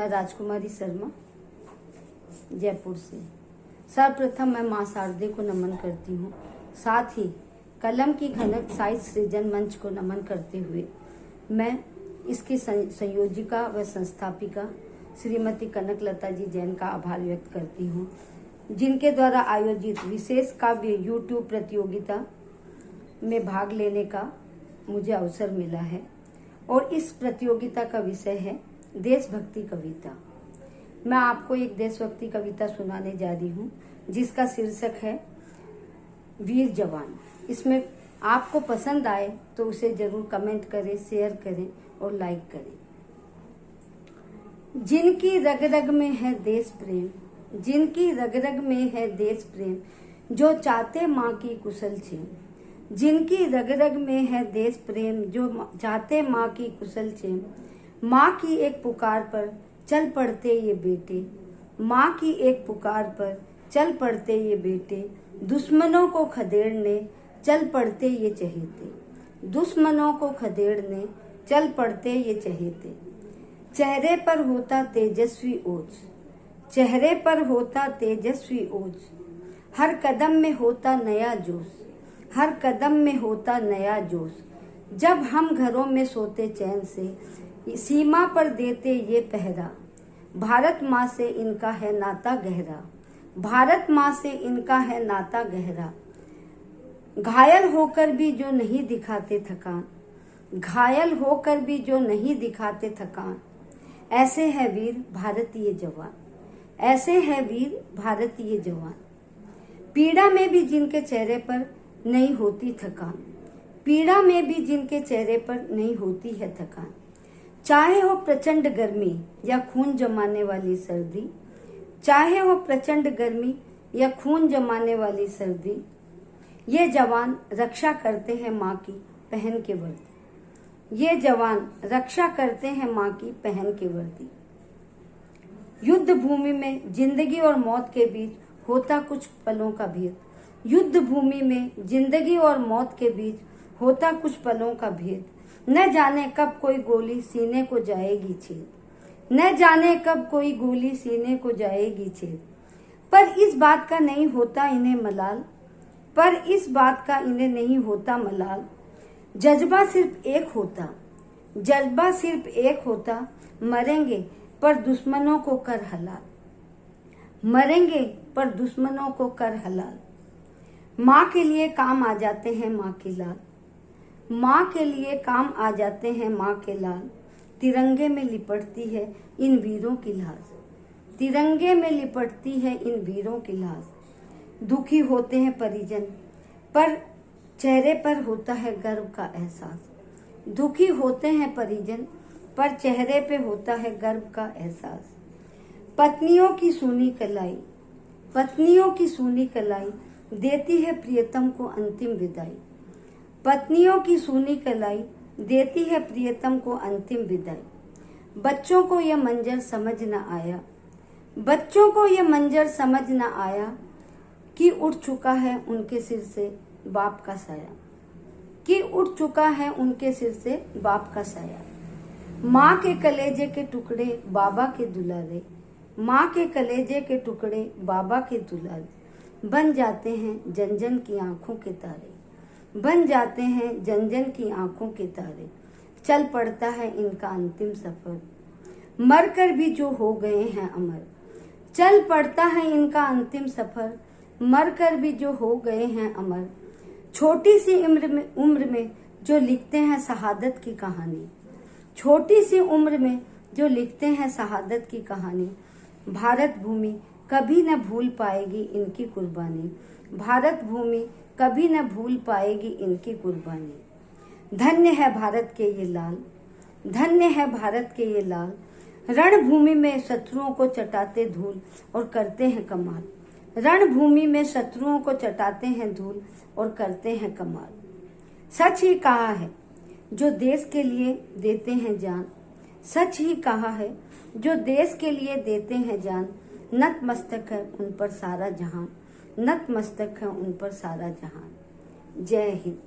मैं राजकुमारी शर्मा जयपुर से। सर्वप्रथम मैं मां शारदे को नमन करती हूँ। साथ ही कलम की खनक साहित्य सृजन मंच को नमन करते हुए मैं इसकी संयोजिका व संस्थापिका श्रीमती कनकलता जी जैन का आभार व्यक्त करती हूँ, जिनके द्वारा आयोजित विशेष काव्य यूट्यूब प्रतियोगिता में भाग लेने का मुझे अवसर मिला है। और इस प्रतियोगिता का विषय है देशभक्ति कविता। मैं आपको एक देशभक्ति कविता सुनाने जा रही हूँ, जिसका शीर्षक है वीर जवान। इसमें आपको पसंद आए तो उसे जरूर कमेंट करें, शेयर करें और लाइक करें। जिनकी रग रग में है देश प्रेम, जिनकी रग रग में है देश प्रेम, जो चाहते माँ की कुशल छेम। जिनकी रग रग में है देश प्रेम, जो चाहते माँ की कुशल छेम। माँ की एक पुकार पर चल पड़ते ये बेटे, माँ की एक पुकार पर चल पड़ते ये बेटे। दुश्मनों को खदेड़ने चल पड़ते ये चहेते, दुश्मनों को खदेड़ने चल पड़ते ये चहेते। चेहरे पर होता तेजस्वी ओज, चेहरे पर होता तेजस्वी ओज। हर कदम में होता नया जोश, हर कदम में होता नया जोश। जब हम घरों में सोते चैन से, सीमा पर देते ये पहरा। भारत माँ से इनका है नाता गहरा, भारत माँ से इनका है नाता गहरा। घायल होकर भी जो नहीं दिखाते थकान, घायल होकर भी जो नहीं दिखाते थकान। ऐसे है वीर भारतीय जवान, ऐसे है वीर भारतीय जवान। पीड़ा में भी जिनके चेहरे पर नहीं होती थकान, पीड़ा में भी जिनके चेहरे पर नहीं होती है थकान। चाहे हो प्रचंड गर्मी या खून जमाने वाली सर्दी, चाहे हो प्रचंड गर्मी या खून जमाने वाली सर्दी। ये जवान रक्षा करते हैं माँ की पहन के वर्दी, ये जवान रक्षा करते हैं माँ की पहन के वर्दी। युद्ध भूमि में जिंदगी और मौत के बीच होता कुछ पलों का भेद, युद्ध भूमि में जिंदगी और मौत के बीच होता कुछ पलों का भेद। न जाने कब कोई गोली सीने को जाएगी छेद, न जाने कब कोई गोली सीने को जाएगी छेद। पर इस बात का नहीं होता इन्हें मलाल, पर इस बात का इन्हें नहीं होता मलाल। जज्बा सिर्फ एक होता, जज्बा सिर्फ एक होता। मरेंगे पर दुश्मनों को कर हलाल, मरेंगे पर दुश्मनों को कर हलाल। माँ के लिए काम आ जाते हैं माँ के लाल, माँ के लिए काम आ जाते हैं माँ के लाल। तिरंगे में लिपटती है इन वीरों की लाश, तिरंगे में लिपटती है इन वीरों की लाश। दुखी होते हैं परिजन पर चेहरे पर होता है गर्व का एहसास, दुखी होते हैं परिजन पर चेहरे पे होता है गर्व का एहसास। पत्नियों की सूनी कलाई, पत्नियों की सूनी कलाई देती है प्रियतम को अंतिम विदाई, पत्नियों की सूनी कलाई देती है प्रियतम को अंतिम विदाई। बच्चों को यह मंजर समझ न आया, बच्चों को यह मंजर समझ न आया कि उठ चुका है उनके सिर से बाप का साया, कि उठ चुका है उनके सिर से बाप का साया। माँ के कलेजे के टुकड़े बाबा के दुलारे, माँ के कलेजे के टुकड़े बाबा के दुलारे। बन जाते हैं जन जन की आंखों के तारे, बन जाते हैं जन जन की आंखों के तारे। चल पड़ता है इनका अंतिम सफर, मर कर भी जो हो गए हैं अमर। चल पड़ता है इनका अंतिम सफर, मर कर भी जो हो गए हैं अमर। छोटी सी उम्र में जो लिखते हैं शहादत की कहानी, छोटी सी उम्र में जो लिखते हैं शहादत की कहानी। भारत भूमि कभी न भूल पाएगी इनकी कुर्बानी, भारत भूमि कभी न भूल पाएगी इनकी कुर्बानी। धन्य है भारत के ये लाल, धन्य है भारत के ये लाल। रणभूमि में शत्रुओं को चटाते धूल और करते हैं कमाल, रणभूमि में शत्रुओं को चटाते हैं धूल और करते हैं कमाल। सच ही कहा है जो देश के लिए देते हैं जान, सच ही कहा है जो देश के लिए देते हैं जान। नतमस्तक है उन पर सारा जहां, नतमस्तक है उन पर सारा जहां। जय हिंद।